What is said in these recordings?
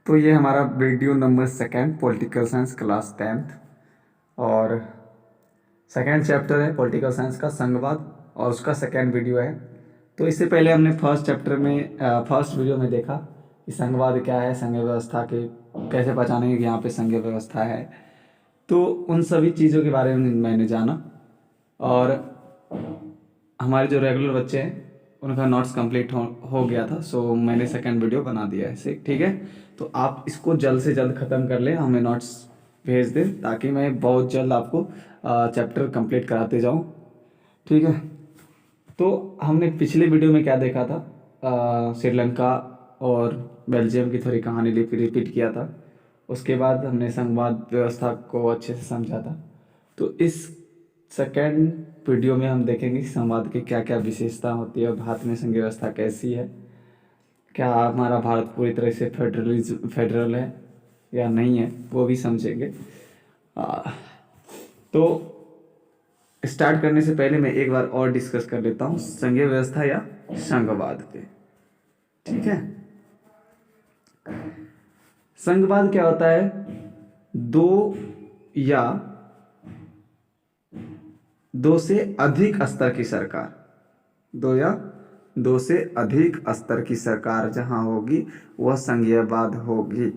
तो ये हमारा video number second political science class 10th और सेकंड चैप्टर है पॉलिटिकल साइंस का संघवाद और उसका सेकंड वीडियो है। तो इससे पहले हमने फर्स्ट चैप्टर में फर्स्ट वीडियो में देखा कि संघवाद क्या है, संघीय व्यवस्था के कैसे पहचानेंगे कि यहाँ पे संघीय व्यवस्था है। तो उन सभी चीज़ों के बारे में मैंने जाना और हमारे जो रेगुलर बच्चे हैं उनका नोट्स कंप्लीट हो गया था, सो मैंने सेकंड वीडियो बना दिया है इसे। ठीक है, तो आप इसको जल्द से जल्द ख़त्म कर लें, हमें नोट्स भेज दें ताकि मैं बहुत जल्द आपको चैप्टर कंप्लीट कराते जाऊं। ठीक है, तो हमने पिछले वीडियो में क्या देखा था, श्रीलंका और बेल्जियम की थोड़ी कहानी रिपीट किया था। उसके बाद हमने संघवाद व्यवस्था को अच्छे से समझा था। तो इस सेकेंड वीडियो में हम देखेंगे कि संवाद की क्या क्या विशेषता होती है और भारत में संघीय व्यवस्था कैसी है, क्या हमारा भारत पूरी तरह से फेडरल है या नहीं है, वो भी समझेंगे। तो स्टार्ट करने से पहले मैं एक बार और डिस्कस कर लेता हूँ संघीय व्यवस्था या संघवाद पे। ठीक है, संघवाद क्या होता है? दो से अधिक स्तर की सरकार, दो से अधिक स्तर की सरकार जहां होगी वह संघीयवाद होगी।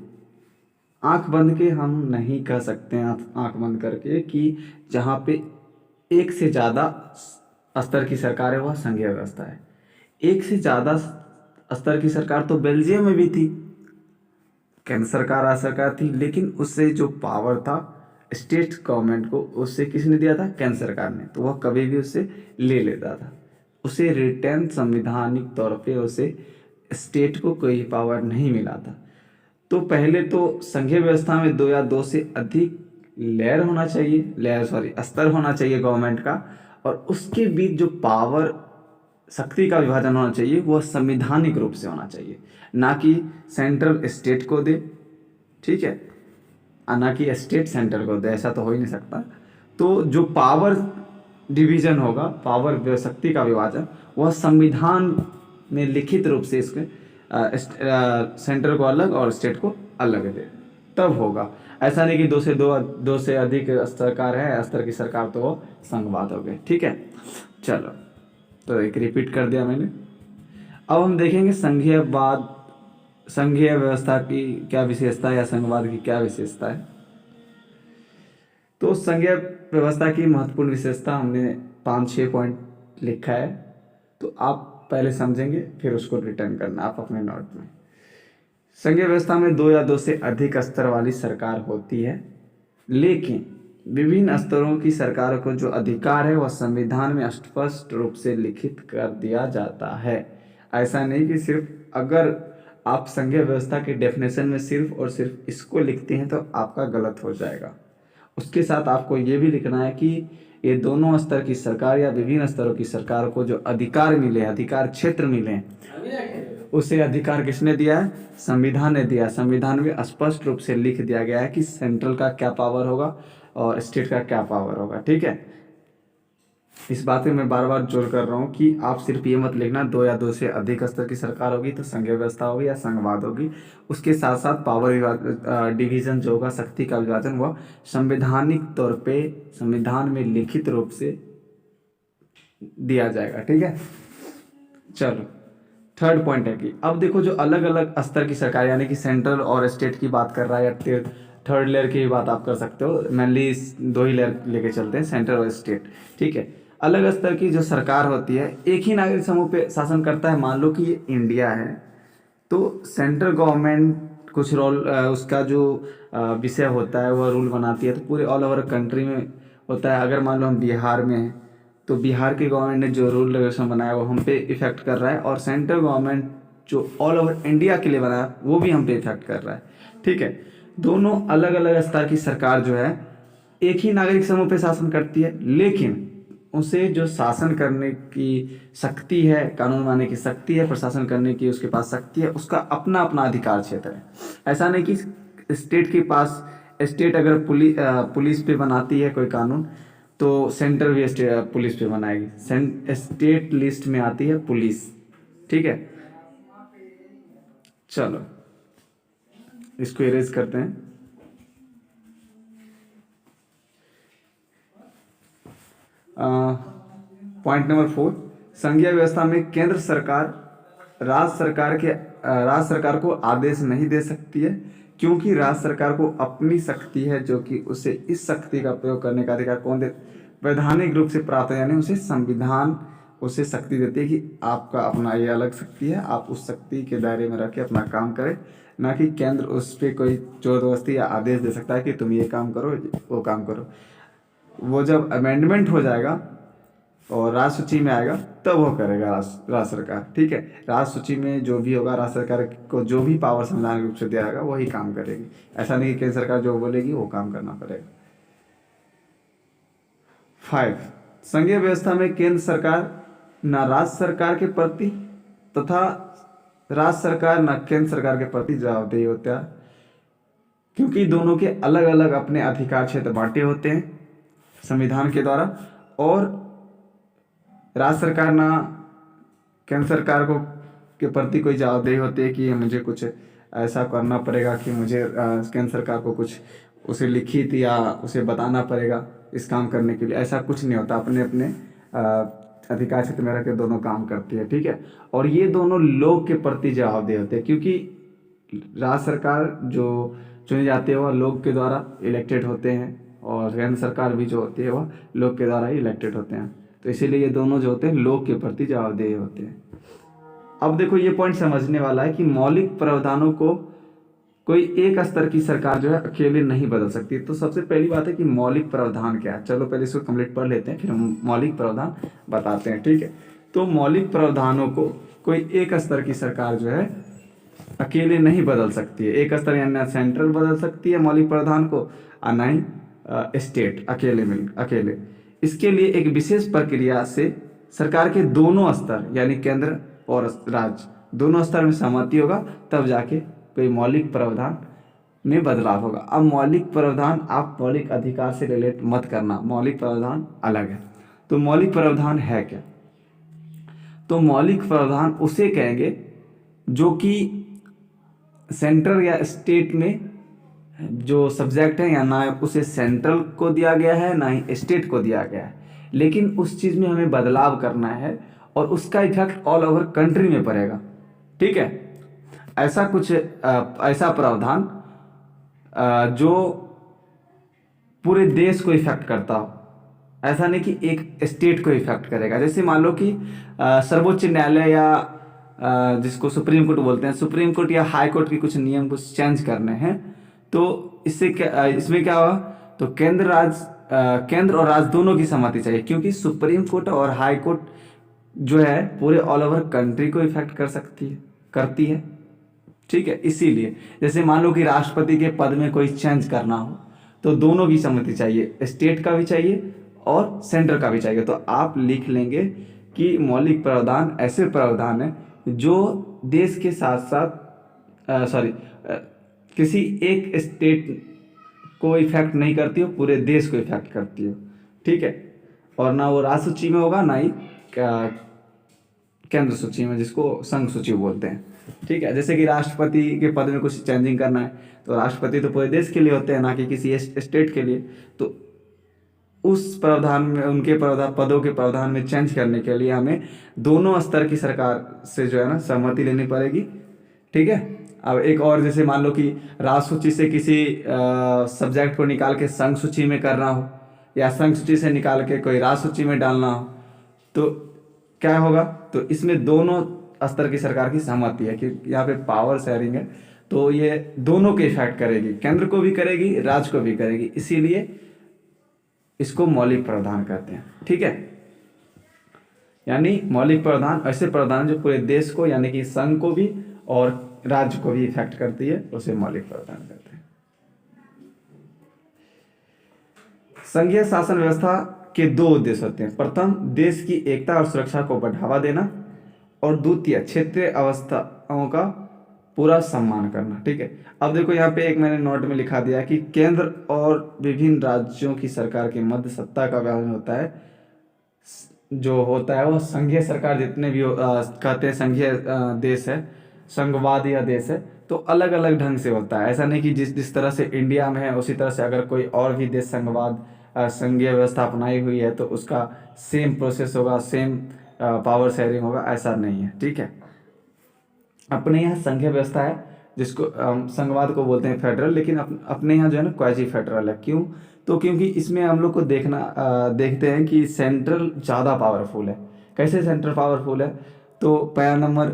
आंख बंद के हम नहीं कह सकते हैं, आंख बंद करके, कि जहां पे एक से ज़्यादा स्तर की सरकार है वह संघीय व्यवस्था है। एक से ज़्यादा स्तर की सरकार तो बेल्जियम में भी थी, केंद्र सरकार राज्य सरकार थी, लेकिन उससे जो पावर था स्टेट गवर्नमेंट को, उससे किसने दिया था? केंद्र सरकार ने। तो वह कभी भी उससे ले लेता था, उसे रिटर्न संवैधानिक तौर पे उसे स्टेट को कोई पावर नहीं मिला था। तो पहले तो संघीय व्यवस्था में दो या दो से अधिक स्तर होना चाहिए गवर्नमेंट का, और उसके बीच जो पावर शक्ति का विभाजन होना चाहिए वह संवैधानिक रूप से होना चाहिए, ना कि सेंट्रल स्टेट को दे। ठीक है, ना कि स्टेट सेंटर को दे, ऐसा तो हो ही नहीं सकता। तो जो पावर डिवीजन होगा, पावर शक्ति का विभाजन, वह संविधान में लिखित रूप से इसके सेंटर को अलग और स्टेट को अलग दे, तब होगा। ऐसा नहीं कि दो से अधिक सरकार है, स्तर की सरकार, तो वो संघवाद हो गए। ठीक है, चलो, तो एक रिपीट कर दिया मैंने। अब हम देखेंगे संघीय व्यवस्था की क्या विशेषता है या संघवाद की क्या विशेषता है। तो संघीय व्यवस्था की महत्वपूर्ण विशेषता हमने 5-6 पॉइंट लिखा है, तो आप पहले समझेंगे फिर उसको रिटर्न करना आप अपने नोट में। संघीय व्यवस्था में दो या दो से अधिक स्तर वाली सरकार होती है, लेकिन विभिन्न स्तरों की सरकारों को जो अधिकार है वह संविधान में स्पष्ट रूप से लिखित कर दिया जाता है। ऐसा नहीं कि सिर्फ अगर आप संघीय व्यवस्था के डेफिनेशन में सिर्फ और सिर्फ इसको लिखते हैं तो आपका गलत हो जाएगा। उसके साथ आपको ये भी लिखना है कि ये दोनों स्तर की सरकार या विभिन्न स्तरों की सरकार को जो अधिकार मिले, अधिकार क्षेत्र मिले, उसे अधिकार किसने दिया है? संविधान ने दिया। संविधान में स्पष्ट रूप से लिख दिया गया है कि सेंट्रल का क्या पावर होगा और स्टेट का क्या पावर होगा। ठीक है, इस बात में मैं बार बार जोर कर रहा हूँ कि आप सिर्फ ये मत लिखना दो या दो से अधिक स्तर की सरकार होगी तो संघीय व्यवस्था होगी या संघवाद होगी। उसके साथ साथ पावर डिवीजन जो होगा, शक्ति का विभाजन, वह संवैधानिक तौर पे संविधान में लिखित रूप से दिया जाएगा। ठीक है, चलो, थर्ड पॉइंट है कि अब देखो जो अलग अलग स्तर की सरकार, यानी कि सेंट्रल और स्टेट की बात कर रहा है, या थर्ड लेयर की बात आप कर सकते हो, मेनली दो ही लेयर लेके चलते हैं, सेंट्रल और स्टेट। ठीक है, अलग स्तर की जो सरकार होती है एक ही नागरिक समूह पे शासन करता है। मान लो कि ये इंडिया है, तो सेंट्रल गवर्नमेंट कुछ रोल उसका जो विषय होता है वह रूल बनाती है, तो पूरे ऑल ओवर कंट्री में होता है। अगर मान लो हम बिहार में हैं तो बिहार की गवर्नमेंट ने जो रूल रेगुलेशन बनाया वो हम पे इफेक्ट कर रहा है, और सेंट्रल गवर्नमेंट जो ऑल ओवर इंडिया के लिए बनाया वो भी हम पे इफेक्ट कर रहा है। ठीक है, दोनों अलग अलग स्तर की सरकार जो है एक ही नागरिक समूह पे शासन करती है, लेकिन उसे जो शासन करने की शक्ति है, कानून बनाने की शक्ति है, प्रशासन करने की उसके पास शक्ति है, उसका अपना अपना अधिकार क्षेत्र है। ऐसा नहीं कि स्टेट के पास, स्टेट अगर पुलिस पे बनाती है कोई कानून तो सेंट्रल भी पुलिस पे बनाएगी। स्टेट लिस्ट में आती है पुलिस। ठीक है, चलो, इसको इरेज करते हैं। पॉइंट नंबर 4, संघीय व्यवस्था में केंद्र सरकार राज्य सरकार को आदेश नहीं दे सकती है, क्योंकि राज्य सरकार को अपनी शक्ति है, जो कि उसे इस शक्ति का प्रयोग करने का अधिकार कौन दे, वैधानिक रूप से प्राप्त है, यानी उसे संविधान उसे शक्ति देती है कि आपका अपना ये अलग शक्ति है, आप उस शक्ति के दायरे में रख के अपना काम करें, ना कि केंद्र उस पर कोई जबरदस्ती या आदेश दे सकता है कि तुम ये काम करो वो काम करो। वो जब अमेंडमेंट हो जाएगा और राज्य सूची में आएगा तब वो करेगा राज्य सरकार। ठीक है, राज्य सूची में जो भी होगा राज्य सरकार को जो भी पावर संवैधानिक रूप से दिया जाएगा वही काम करेगी। ऐसा नहीं कि केंद्र सरकार जो बोलेगी वो काम करना पड़ेगा। 5, संघीय व्यवस्था में केंद्र सरकार न राज्य सरकार के प्रति तथा राज्य सरकार न केंद्र सरकार के प्रति जवाबदेही होता है, क्योंकि दोनों के अलग अलग अपने अधिकार क्षेत्र बांटे होते हैं संविधान के द्वारा, और राज्य सरकार ना केंद्र सरकार को के प्रति कोई जवाबदेही होती है कि मुझे कुछ ऐसा करना पड़ेगा कि मुझे केंद्र सरकार को कुछ उसे लिखित या उसे बताना पड़ेगा इस काम करने के लिए। ऐसा कुछ नहीं होता, अपने अपने अधिकार क्षेत्र में रह के दोनों काम करती है। ठीक है, और ये दोनों लोग के प्रति जवाबदेह होते हैं, क्योंकि राज्य सरकार जो चुनी जाती है वह लोग के द्वारा इलेक्टेड होते हैं, और केंद्र सरकार भी जो होती है वह लोग के द्वारा ही इलेक्टेड होते हैं। तो इसीलिए ये दोनों जो होते हैं लोग के प्रति जवाबदेह होते हैं। अब देखो ये पॉइंट समझने वाला है कि मौलिक प्रावधानों को कोई एक स्तर की सरकार जो है अकेले नहीं बदल सकती। तो सबसे पहली बात है कि मौलिक प्रावधान क्या है। चलो पहले इसको कंप्लीट पढ़ लेते हैं, फिर हम मौलिक प्रावधान बताते हैं। ठीक है, तो मौलिक प्रावधानों को कोई एक स्तर की सरकार जो है अकेले नहीं बदल सकती है। एक स्तर यानी सेंट्रल बदल सकती है मौलिक प्रावधान को, और ना ही स्टेट अकेले। इसके लिए एक विशेष प्रक्रिया से सरकार के दोनों स्तर यानी केंद्र और राज्य दोनों स्तर में सहमति होगा, तब जाके कोई मौलिक प्रावधान में बदलाव होगा। अब मौलिक प्रावधान आप मौलिक अधिकार से रिलेट मत करना, मौलिक प्रावधान अलग है। तो मौलिक प्रावधान है क्या? तो मौलिक प्रावधान उसे कहेंगे जो कि सेंट्रल या स्टेट में जो सब्जेक्ट है, या ना उसे सेंट्रल को दिया गया है ना ही स्टेट को दिया गया है, लेकिन उस चीज़ में हमें बदलाव करना है और उसका इफेक्ट ऑल ओवर कंट्री में पड़ेगा। ठीक है, ऐसा कुछ ऐसा प्रावधान जो पूरे देश को इफेक्ट करता हो, ऐसा नहीं कि एक स्टेट को इफेक्ट करेगा। जैसे मान लो कि सर्वोच्च न्यायालय या जिसको सुप्रीम कोर्ट बोलते हैं, सुप्रीम कोर्ट या हाई कोर्ट के कुछ नियम कुछ चेंज करने हैं, तो इससे क्या इसमें क्या हुआ, तो केंद्र और राज्य दोनों की सहमति चाहिए, क्योंकि सुप्रीम कोर्ट और हाई कोर्ट जो है पूरे ऑल ओवर कंट्री को इफेक्ट करती है। ठीक है, इसीलिए जैसे मान लो कि राष्ट्रपति के पद में कोई चेंज करना हो तो दोनों की सहमति चाहिए, स्टेट का भी चाहिए और सेंटर का भी चाहिए। तो आप लिख लेंगे कि मौलिक प्रावधान ऐसे प्रावधान है जो देश के साथ साथ किसी एक स्टेट को इफेक्ट नहीं करती हो, पूरे देश को इफेक्ट करती हो। ठीक है, और ना वो राज्य सूची में होगा ना ही केंद्र सूची में, जिसको संघ सूची बोलते हैं। ठीक है, जैसे कि राष्ट्रपति के पद में कुछ चेंजिंग करना है तो राष्ट्रपति तो पूरे देश के लिए होते हैं, ना कि किसी स्टेट के लिए। तो उस प्रावधान में उनके पदों के प्रावधान में चेंज करने के लिए हमें दोनों स्तर की सरकार से जो है ना सहमति लेनी पड़ेगी। ठीक है, अब एक और जैसे मान लो कि राज्य सूची से किसी सब्जेक्ट को निकाल के संघ सूची में करना हो, या संघ सूची से निकाल के कोई राज्य सूची में डालना हो, तो क्या होगा, तो इसमें दोनों स्तर की सरकार की सहमति है कि यहाँ पे पावर शेयरिंग है, तो ये दोनों के इफेक्ट करेगी, केंद्र को भी करेगी राज्य को भी करेगी, इसीलिए इसको मौलिक प्रावधान कहते हैं। ठीक है, यानी मौलिक प्रावधान ऐसे प्रावधान जो पूरे देश को यानी कि संघ को भी और राज्य को भी इफेक्ट करती है, उसे मौलिक प्रावधान कहते हैं। संघीय शासन व्यवस्था के दो उद्देश्य होते हैं। प्रथम, देश की एकता और सुरक्षा को बढ़ावा देना, और द्वितीय, क्षेत्रीय अवस्थाओं का पूरा सम्मान करना। ठीक है, अब देखो यहाँ पे एक मैंने नोट में लिखा दिया कि केंद्र और विभिन्न राज्यों की सरकार के मध्य सत्ता का व्यवहार होता है, जो होता है वह संघीय सरकार जितने भी कहते हैं संघीय देश है, संघवाद यह देश है, तो अलग अलग ढंग से होता है। ऐसा नहीं कि जिस जिस तरह से इंडिया में है उसी तरह से अगर कोई और भी देश संघवाद संघीय व्यवस्था अपनाई हुई है तो उसका सेम प्रोसेस होगा, सेम पावर शेयरिंग होगा, ऐसा नहीं है। ठीक है, अपने यहाँ संघीय व्यवस्था है जिसको संघवाद को बोलते हैं फेडरल, लेकिन अपने यहाँ जो है ना क्वाजी फेडरल है। क्यों? तो क्योंकि इसमें हम लोग को देखते हैं कि सेंट्रल ज़्यादा पावरफुल है। कैसे सेंट्रल पावरफुल है? तो पहला नंबर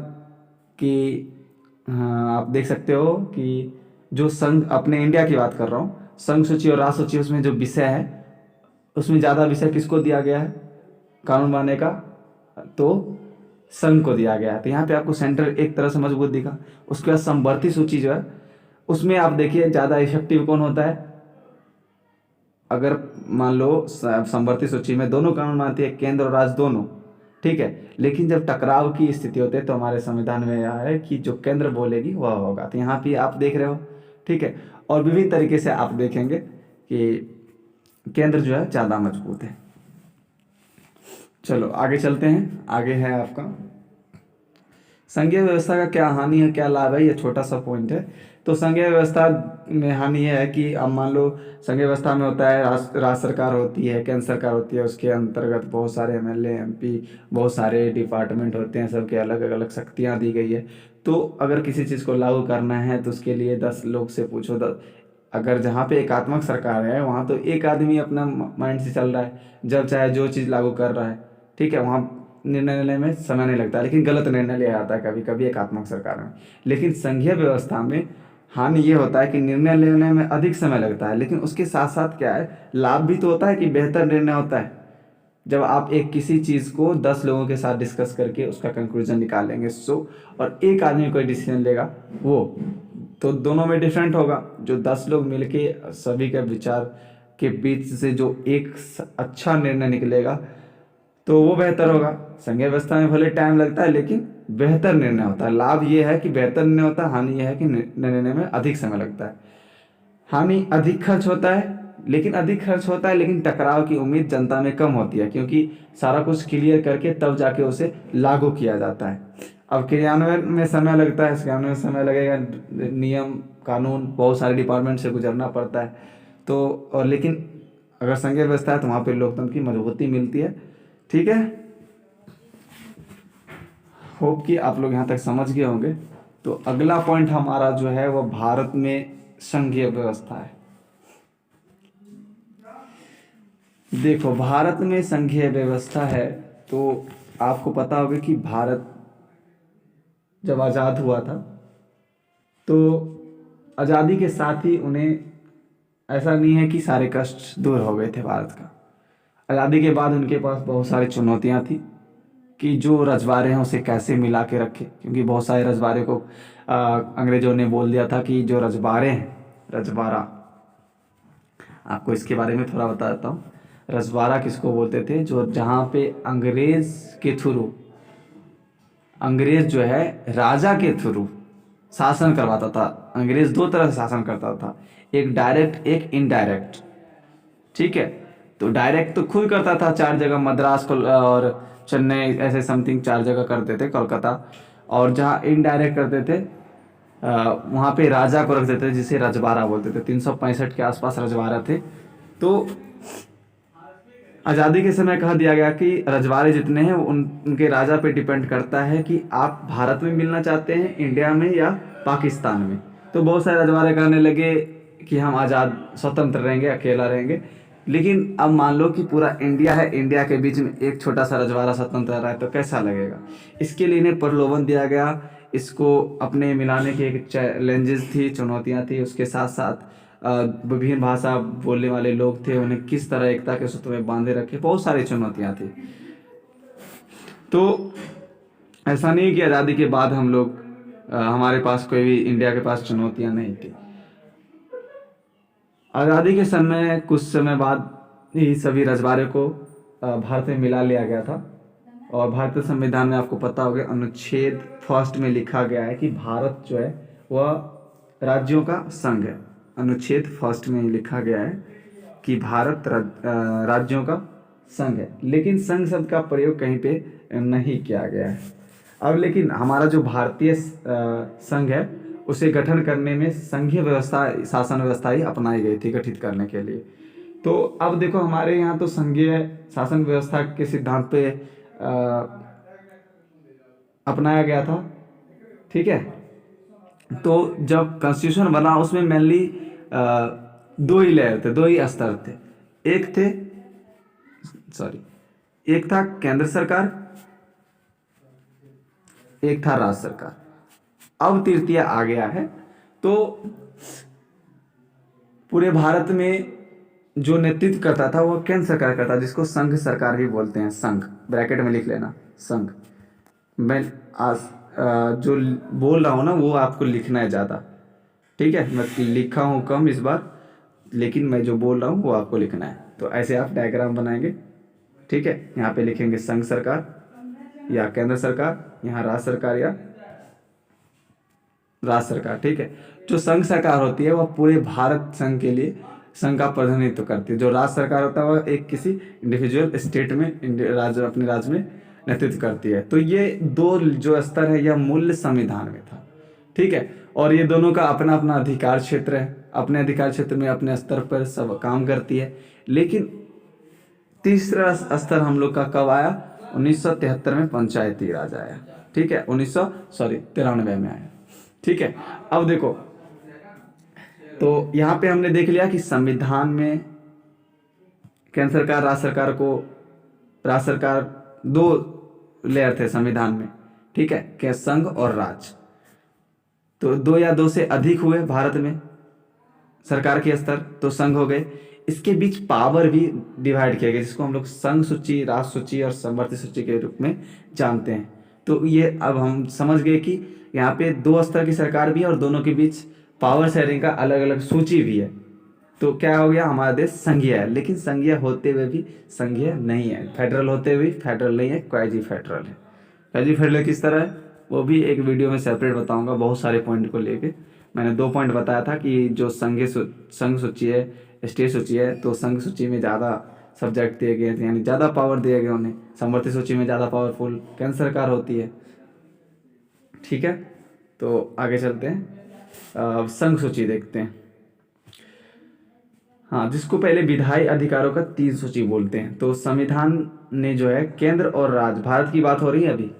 कि हाँ, आप देख सकते हो कि जो संघ, अपने इंडिया की बात कर रहा हूँ, संघ सूची और राष्ट्र सूची, उसमें जो विषय है उसमें ज़्यादा विषय किसको दिया गया है कानून बनाने का? तो संघ को दिया गया है। तो यहाँ पे आपको सेंट्रल एक तरह से मजबूत दिखा। उसके बाद समवर्ती सूची जो है उसमें आप देखिए ज़्यादा इफेक्टिव कौन होता है। अगर मान लो समवर्ती सूची में दोनों कानून मानते हैं, केंद्र और राज्य दोनों, ठीक है, लेकिन जब टकराव की स्थिति होती है तो हमारे संविधान में यह है कि जो केंद्र बोलेगी वह होगा। तो यहाँ पे आप देख रहे हो, ठीक है, और विभिन्न तरीके से आप देखेंगे कि केंद्र जो है ज़्यादा मजबूत है। चलो आगे चलते हैं। आगे है आपका संघीय व्यवस्था का क्या हानि है क्या लाभ है, ये छोटा सा पॉइंट है। तो संघीय व्यवस्था में हानि यह है कि अब मान लो संघीय व्यवस्था में होता है राज्य सरकार होती है, केंद्र सरकार होती है, उसके अंतर्गत बहुत सारे एमएलए एमपी, बहुत सारे डिपार्टमेंट होते हैं, सबके अलग अलग शक्तियाँ दी गई है। तो अगर किसी चीज़ को लागू करना है तो उसके लिए 10 लोग से पूछो। अगर जहाँ पे एकात्मक सरकार है वहाँ तो एक आदमी अपना माइंड से चल रहा है, जब चाहे जो चीज़ लागू कर रहा है, ठीक है, वहाँ निर्णय लेने में समय नहीं लगता, लेकिन गलत निर्णय ले आता है कभी कभी एकात्मक सरकार में। लेकिन संघीय व्यवस्था में हानि ये होता है कि निर्णय लेने में अधिक समय लगता है, लेकिन उसके साथ साथ क्या है, लाभ भी तो होता है कि बेहतर निर्णय होता है। जब आप एक किसी चीज़ को 10 लोगों के साथ डिस्कस करके उसका कंक्लूजन निकालेंगे और एक आदमी कोई डिसीजन लेगा वो, तो दोनों में डिफरेंट होगा। जो 10 लोग मिलके सभी के विचार के बीच से जो एक अच्छा निर्णय निकलेगा तो वो बेहतर होगा। संघीय व्यवस्था में भले टाइम लगता है लेकिन बेहतर निर्णय होता है। लाभ ये है कि बेहतर निर्णय होता है, हानि यह है कि निर्णय लेने में अधिक समय लगता है। हानि अधिक खर्च होता है, लेकिन टकराव की उम्मीद जनता में कम होती है, क्योंकि सारा कुछ क्लियर करके तब जाके उसे लागू किया जाता है। अब क्रियान्वयन में समय लगता है, क्रियान्वयन में समय लगेगा, नियम कानून बहुत सारे डिपार्टमेंट से गुजरना पड़ता है। तो और लेकिन अगर संघीय व्यवस्था है तो वहाँ पे लोकतंत्र की मजबूती मिलती है। ठीक है, होप कि आप लोग यहाँ तक समझ गए होंगे। तो अगला पॉइंट हमारा जो है वो भारत में संघीय व्यवस्था है। देखो, भारत में संघीय व्यवस्था है तो आपको पता होगा कि भारत जब आज़ाद हुआ था तो आज़ादी के साथ ही उन्हें, ऐसा नहीं है कि सारे कष्ट दूर हो गए थे भारत का। आज़ादी के बाद उनके पास बहुत सारी चुनौतियां थी कि जो रजवाड़े हैं उसे कैसे मिला के रखे, क्योंकि बहुत सारे रजवाड़े को अंग्रेजों ने बोल दिया था कि जो रजवाड़े हैं, रजवाड़ा, आपको इसके बारे में थोड़ा बता देता हूँ। रजवाड़ा किसको बोलते थे? जो जहाँ पे अंग्रेज के थ्रू, अंग्रेज जो है राजा के थ्रू शासन करवाता था। अंग्रेज दो तरह से शासन करता था, एक डायरेक्ट एक इनडायरेक्ट। ठीक है, तो डायरेक्ट तो खुद करता था, 4 जगह मद्रास को और चेन्नई ऐसे समथिंग 4 जगह करते थे, कोलकाता। और जहाँ इनडायरेक्ट करते थे वहाँ पे राजा को रख देते थे, जिसे रजवाड़ा बोलते थे। 365 के आसपास रजवाड़ा थे। तो आज़ादी के समय कह दिया गया कि रजवाड़े जितने हैं उनके राजा पे डिपेंड करता है कि आप भारत में मिलना चाहते हैं, इंडिया में या पाकिस्तान में। तो बहुत सारे रजवाड़े कहने लगे कि हम आज़ाद स्वतंत्र रहेंगे, अकेला रहेंगे। लेकिन अब मान लो कि पूरा इंडिया है, इंडिया के बीच में एक छोटा सा रजवाड़ा स्वतंत्र रहा है तो कैसा लगेगा। इसके लिए इन्हें प्रलोभन दिया गया, इसको अपने मिलाने की एक चैलेंजेस थी, चुनौतियाँ थी। उसके साथ साथ विभिन्न भाषा बोलने वाले लोग थे, उन्हें किस तरह एकता के सूत्र में बांधे रखे, बहुत सारी चुनौतियाँ थी। तो ऐसा नहीं कि आज़ादी के बाद हम लोग हमारे पास कोई भी, इंडिया के पास चुनौतियाँ नहीं थी। आज़ादी के समय कुछ समय बाद ही सभी रजवाड़े को भारत में मिला लिया गया था। और भारतीय संविधान में आपको पता होगा अनुच्छेद 1 में लिखा गया है कि भारत जो है वह राज्यों का संघ है। अनुच्छेद 1 में लिखा गया है कि भारत राज्यों का संघ है, लेकिन संघ शब्द का प्रयोग कहीं पे नहीं किया गया है। अब लेकिन हमारा जो भारतीय संघ है उसे गठन करने में संघीय व्यवस्था, शासन व्यवस्था ही अपनाई गई थी गठित करने के लिए। तो अब देखो हमारे यहाँ तो संघीय शासन व्यवस्था के सिद्धांत पे अपनाया गया था, ठीक है। तो जब कॉन्स्टिट्यूशन बना उसमें मेनली दो ही लेयर थे, दो ही स्तर थे। एक था केंद्र सरकार, एक था राज्य सरकार। अब तृतीय आ गया है। तो पूरे भारत में जो नेतृत्व करता था वह केंद्र सरकार करता, जिसको संघ सरकार भी बोलते हैं। संघ ब्रैकेट में लिख लेना, संघ। मैं आज जो बोल रहा हूँ ना वो आपको लिखना है ज़्यादा, ठीक है। मैं लिखा हूँ कम इस बार, लेकिन मैं जो बोल रहा हूँ वो आपको लिखना है। तो ऐसे आप डायग्राम बनाएंगे, ठीक है। यहाँ पे लिखेंगे संघ सरकार या केंद्र सरकार, यहाँ राज्य सरकार या राज्य सरकार, ठीक है। जो संघ सरकार होती है वह पूरे भारत संघ के लिए संघ का प्रतिनिधित्व करती है। जो राज्य सरकार होता है वह एक किसी इंडिविजुअल स्टेट में राज्य, अपने राज्य में नेतृत्व करती है। तो ये दो जो स्तर है यह मूल संविधान में था, ठीक है। और ये दोनों का अपना अपना अधिकार क्षेत्र है, अपने अधिकार क्षेत्र में अपने स्तर पर सब काम करती है। लेकिन तीसरा स्तर हम लोग का कब आया? 1973 में पंचायती राज आया, ठीक है। 1993 में आया, ठीक है। अब देखो, तो यहाँ पे हमने देख लिया कि संविधान में केंद्र सरकार, राज्य सरकार दो लेयर थे संविधान में, ठीक है, क्या संघ और राज्य। तो दो या दो से अधिक हुए भारत में सरकार के स्तर तो संघ हो गए। इसके बीच पावर भी डिवाइड किया गया, जिसको हम लोग संघ सूची, राष्ट्र सूची और समवर्ती सूची के रूप में जानते हैं। तो ये अब हम समझ गए कि यहाँ पे दो स्तर की सरकार भी है और दोनों के बीच पावर शेयरिंग का अलग अलग सूची भी है। तो क्या हो गया, हमारा देश संघीय है, लेकिन संघीय होते हुए भी संघीय नहीं है। फेडरल होते हुए फेडरल नहीं है, क्वाजी फेडरल है। क्वाजी फेडरल किस तरह है वो भी एक वीडियो में सेपरेट बताऊंगा, बहुत सारे पॉइंट को लेके। मैंने 2 पॉइंट बताया था कि जो संघ सूची है, स्टेट सूची है, तो संघ सूची में ज़्यादा सब्जेक्ट दिए गए थे, यानी ज़्यादा पावर दिए गए उन्हें। समवर्ती सूची में ज़्यादा पावरफुल केंद्र सरकार होती है, ठीक है। तो आगे चलते हैं, संघ सूची देखते हैं। हाँ, जिसको पहले विधायी अधिकारों का 3 सूची बोलते हैं। तो संविधान ने जो है केंद्र और राज्य, भारत की बात हो रही है अभी,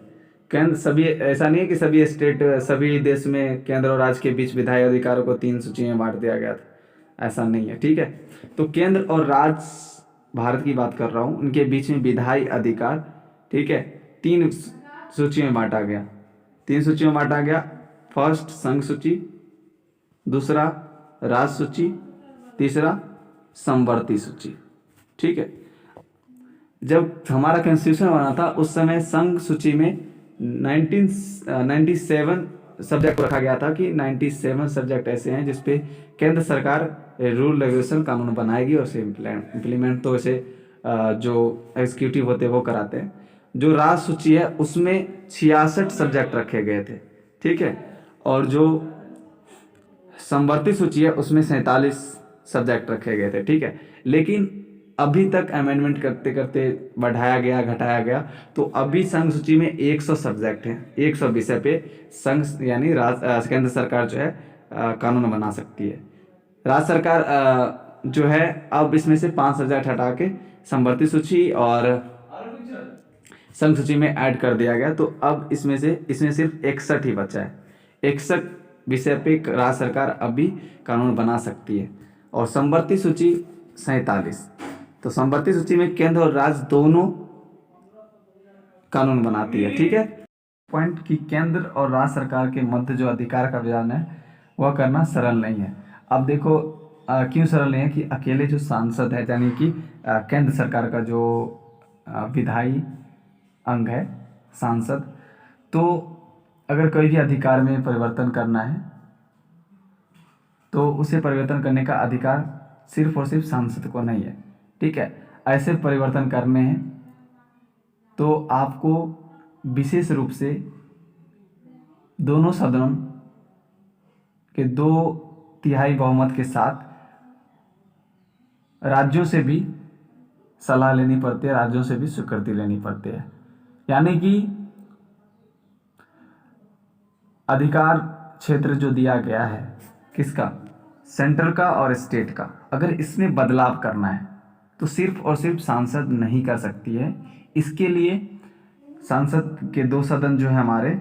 केंद्र सभी, ऐसा नहीं है कि सभी स्टेट, सभी देश में केंद्र और राज्य के बीच विधायी अधिकारों को 3 सूची में बांट दिया गया था, ऐसा नहीं है, ठीक है। तो केंद्र और राज्य, भारत की बात कर रहा हूँ, उनके बीच में विधायी अधिकार, ठीक है, 3 सूची में बांटा गया। 3 सूची में बांटा गया। फर्स्ट संघ सूची, दूसरा राज्य सूची, तीसरा समवर्ती सूची, ठीक है। जब हमारा कॉन्स्टिट्यूशन बना था उस समय संघ सूची में 97 सब्जेक्ट रखा गया था कि 97 सब्जेक्ट ऐसे हैं जिसपे केंद्र सरकार रूल रेगुलेशन कानून बनाएगी और उसे इम्प्लीमेंट तो इसे जो एग्जीक्यूटिव होते हैं वो कराते हैं। जो राज्य सूची है उसमें 66 सब्जेक्ट रखे गए थे, ठीक है। और जो समवर्ती सूची है उसमें 47 सब्जेक्ट रखे गए थे, ठीक है। लेकिन अभी तक अमेंडमेंट करते करते बढ़ाया गया, घटाया गया, तो अभी संघ सूची में 100 सब्जेक्ट हैं। 100 विषय पे संघ यानी केंद्र सरकार जो है कानून बना सकती है। राज्य सरकार जो है अब इसमें से 5 सब्जेक्ट हटा के समवर्ती सूची और संघ सूची में ऐड कर दिया गया। तो अब इसमें सिर्फ 61 ही बचा है। 61 विषय पे राज्य सरकार अभी कानून बना सकती है। और समवर्ती सूची 47। तो समवर्ती सूची में केंद्र और राज्य दोनों कानून बनाती है, ठीक है। पॉइंट कि केंद्र और राज्य सरकार के मध्य जो अधिकार का विधान है वह करना सरल नहीं है। अब देखो क्यों सरल नहीं है कि अकेले जो सांसद है, यानी कि केंद्र सरकार का जो विधायी अंग है सांसद, तो अगर कोई भी अधिकार में परिवर्तन करना है तो उसे परिवर्तन करने का अधिकार सिर्फ और सिर्फ सांसद को नहीं है, ठीक है। ऐसे परिवर्तन करने हैं तो आपको विशेष रूप से दोनों सदनों के 2/3 बहुमत के साथ राज्यों से भी सलाह लेनी पड़ती है, राज्यों से भी स्वीकृति लेनी पड़ती है। यानी कि अधिकार क्षेत्र जो दिया गया है किसका, सेंटर का और स्टेट का, अगर इसमें बदलाव करना है तो सिर्फ और सिर्फ सांसद नहीं कर सकती है। इसके लिए सांसद के 2 सदन जो है हमारे,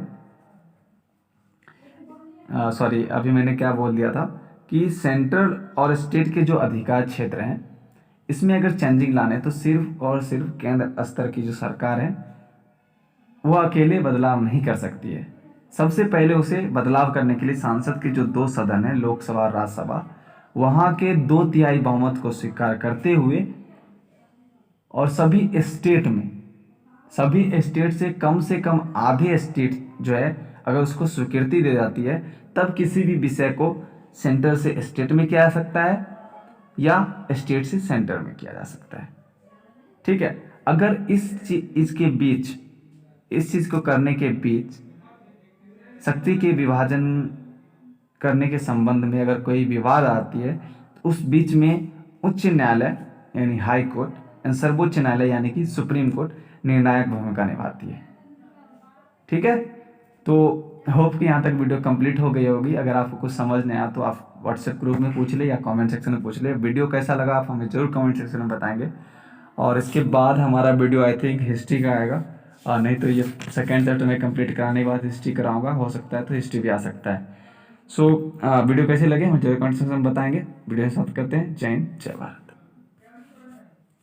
सॉरी अभी मैंने क्या बोल दिया था कि सेंट्रल और स्टेट के जो अधिकार क्षेत्र हैं इसमें अगर चेंजिंग लाने तो सिर्फ और सिर्फ केंद्र स्तर की जो सरकार है वो अकेले बदलाव नहीं कर सकती है। सबसे पहले उसे बदलाव करने के लिए सांसद के जो 2 सदन हैं, लोकसभा और राज्यसभा, वहाँ के 2/3 बहुमत को स्वीकार करते हुए और सभी स्टेट से कम आधे स्टेट जो है अगर उसको स्वीकृति दे जाती है तब किसी भी विषय को सेंटर से स्टेट में किया जा सकता है या स्टेट से सेंटर में किया जा सकता है। ठीक है, अगर इस चीज़ को करने के बीच शक्ति के विभाजन करने के संबंध में अगर कोई विवाद आती है तो उस बीच में उच्च न्यायालय यानी हाई कोर्ट एंड सर्वोच्च न्यायालय यानी कि सुप्रीम कोर्ट निर्णायक भूमिका निभाती है। ठीक है, तो होप कि यहाँ तक वीडियो कंप्लीट हो गई होगी। अगर आपको कुछ समझ नहीं आया तो आप व्हाट्सएप ग्रुप में पूछ ले या कमेंट सेक्शन में पूछ ले। वीडियो कैसा लगा आप हमें जरूर कमेंट सेक्शन में बताएंगे। और इसके बाद हमारा वीडियो आई थिंक हिस्ट्री का आएगा, और नहीं तो ये सेकेंड चैप्टर में कंप्लीट कराने के बाद हिस्ट्री कराऊंगा, हो सकता है तो हिस्ट्री भी आ सकता है। सो वीडियो कैसे लगे हमें जरूर कमेंट सेक्शन में बताएंगे। वीडियो समाप्त करते हैं। जय हिंद, जय भारत।